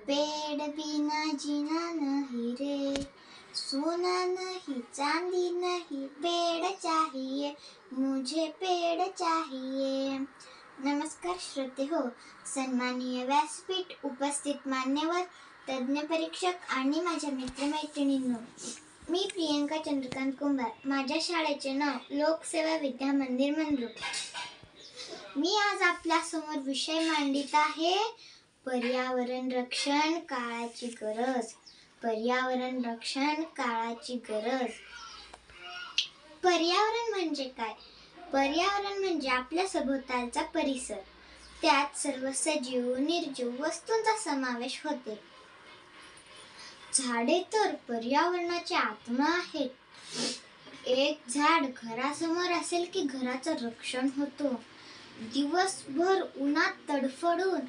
पेड़ बिना जीना नहीं रे, सोना नहीं चांदी नहीं, पेड़ चाहिए मुझे, पेड़ चाहिए. नमस्कार श्रोते हो, सन्माननीय व्यासपीठ उपस्थित मान्यवर, तज्ञ परीक्षक आणि माझ्या मित्रमैत्रिणींनो, मी प्रियंका चंद्रकांत कुंभार. माझ्या शाळेचे नाव लोकसेवा विद्या मंदिर मंद्रुप. मी आज आपल्या समोर विषय मांडित आहे पर्यावरण रक्षण काळाची गरज. पर्यावरण रक्षण काळाची गरज. पर्यावरण म्हणजे काय? पर्यावरण म्हणजे आपल्या सभोवतालचा परिसर. त्यात सर्व सजीव निर्जीव वस्तूंचा समावेश होते. झाडे तर पर्यावरणाची आत्मा आहेत. एक झाड घरासमोर असेल की घराचं रक्षण होतं. दिवसभर उन्हात तडफडून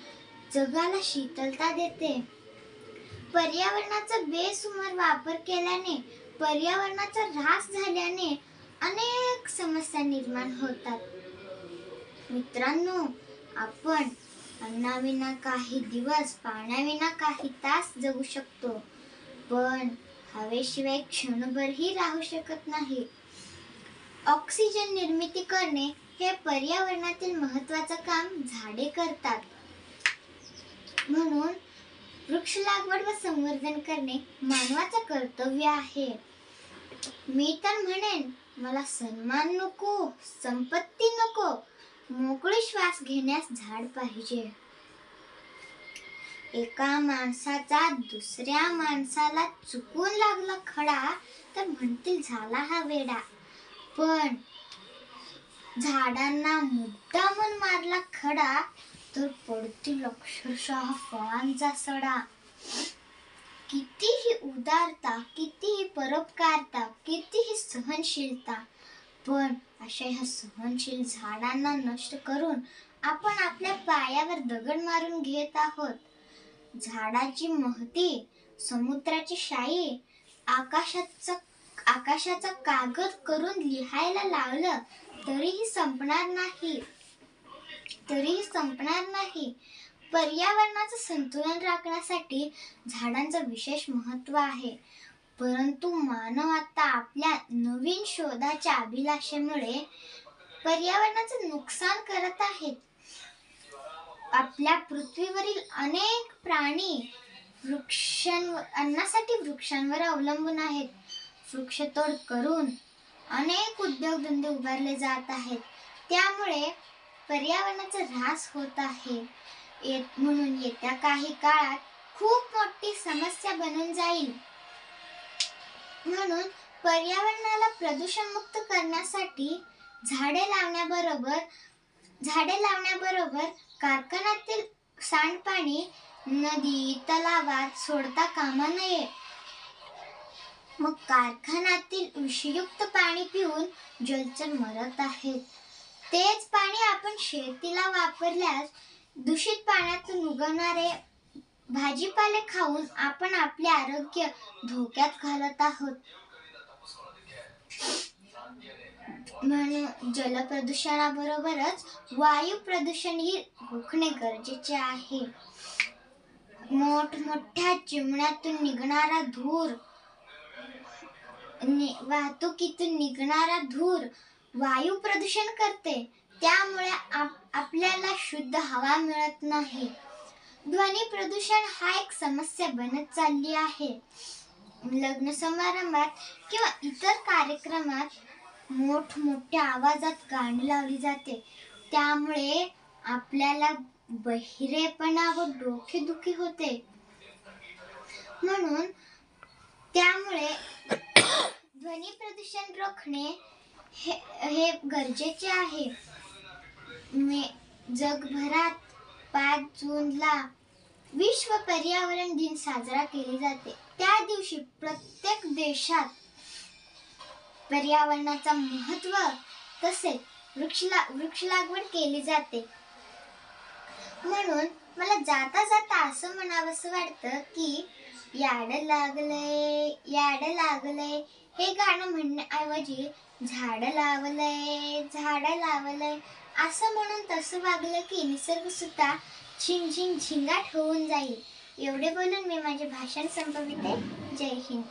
जगाला शीतलता देते. पर्यावरणाचा बेसुमार वापर केल्याने, पर्यावरणाचा ऱ्हास झाल्याने अनेक समस्या निर्माण होतात. मित्रांनो, आपण अन्नाविना काही दिवस, पाण्याविना काही तास जगू शकतो, पण हवेशिवाय क्षणभरही राहू शकत नाही. ऑक्सिजन निर्मिती करणे हे पर्यावरणातील महत्त्वाचं काम झाडे करतात. म्हणून वृक्ष लागवड व संवर्धन करणे मानवाचं कर्तव्य आहे. मी तर म्हणेन, मला सन्मान नको, संपत्ती नको, मोकळी श्वास घेण्यास झाड पाहिजे. एका माणसाचा दुसऱ्या माणसाला चुकून लागला खडा तर म्हणतील झाला हा वेडा, पण झाडांना मुद्दामून मारला खडा तर पडतील अक्षरशः फळांचा सडा. कितीही उदारता, कितीही परोपकारता, कितीही सहनशीलता, पण अशा ह्या सहनशील झाडांना नष्ट करून आपण आपल्या पायावर दगड मारून घेत आहोत. झाडाची महती, समुद्राची शाई, आकाशाचा कागद करून लिहायला लावलं तरीही संपणार नाही. पर्यावरणाचं संतुलन राखण्यासाठी झाडांचं विशेष महत्त्व आहे. परंतु मानव आता आपल्या नवीन शोधाच्या अभिलाषेमुळे पर्यावरणाचं नुकसान करत आहेत. आपल्या पृथ्वीवरील अनेक प्राणी अन्नासाठी वृक्षांवर अवलंबून आहेत. वृक्षतोड करून अनेक उद्योगधंदे उभारले जात आहेत. त्यामुळे पर्यावरणाचा ऱ्हास होत आहे. म्हणून येत्या काही काळात खूप मोठी समस्या बनून जाईल. म्हणून पर्यावरणाला प्रदूषणमुक्त करण्यासाठी झाडे लावण्याबरोबर कारखान्यातील सांडपाणी नदी, तलावात सोडता कामा नये. मग कारखान्यातील विषयुक्त पाणी पिऊन जलचर मरत आहेत. तेच पाणी आपण शेतीला वापरल्यास दूषित पाण्यातून उगवणारे भाजीपाले खाऊन आपण आपले आरोग्य धोक्यात घालत आहोत. म्हणून जलप्रदूषणाबरोबरच वायू प्रदूषणही रोखणे गरजेचे आहे. मोठमोठ्या चिमण्यांतून निघणारा धूर, वाहतुकीतून निघणारा धूर वायू प्रदूषण करते. त्यामुळे आपल्याला शुद्ध हवा मिळत नाही. ध्वनी प्रदूषण हा एक समस्या बनत चालली आहे. लग्न समारंभात किंवा इतर कार्यक्रमात मोठमोठ्या आवाजात गाणी लावली जाते. त्यामुळे आपल्याला बहिरेपणा व डोकेदुखी होते. म्हणून त्यामुळे ध्वनी प्रदूषण रोखणे हे गरजेचे आहे. जगभरात 5 जूनला विश्व पर्यावरण दिन साजरा केले जाते. त्या दिवशी प्रत्येक देशात पर्यावरणाचा महत्त्व तसेच वृक्ष लागवड केली जाते. म्हणून मला जाता जाता असं म्हणावंसं वाटतं की याड लागलंय हे गाणं म्हणण्याऐवजी झाड लावलंय असं म्हणून तसं वागलं की निसर्ग सुद्धा झिंगाट होऊन जाईल. एवढे बोलून मी माझे भाषण संपविते. जय हिंद.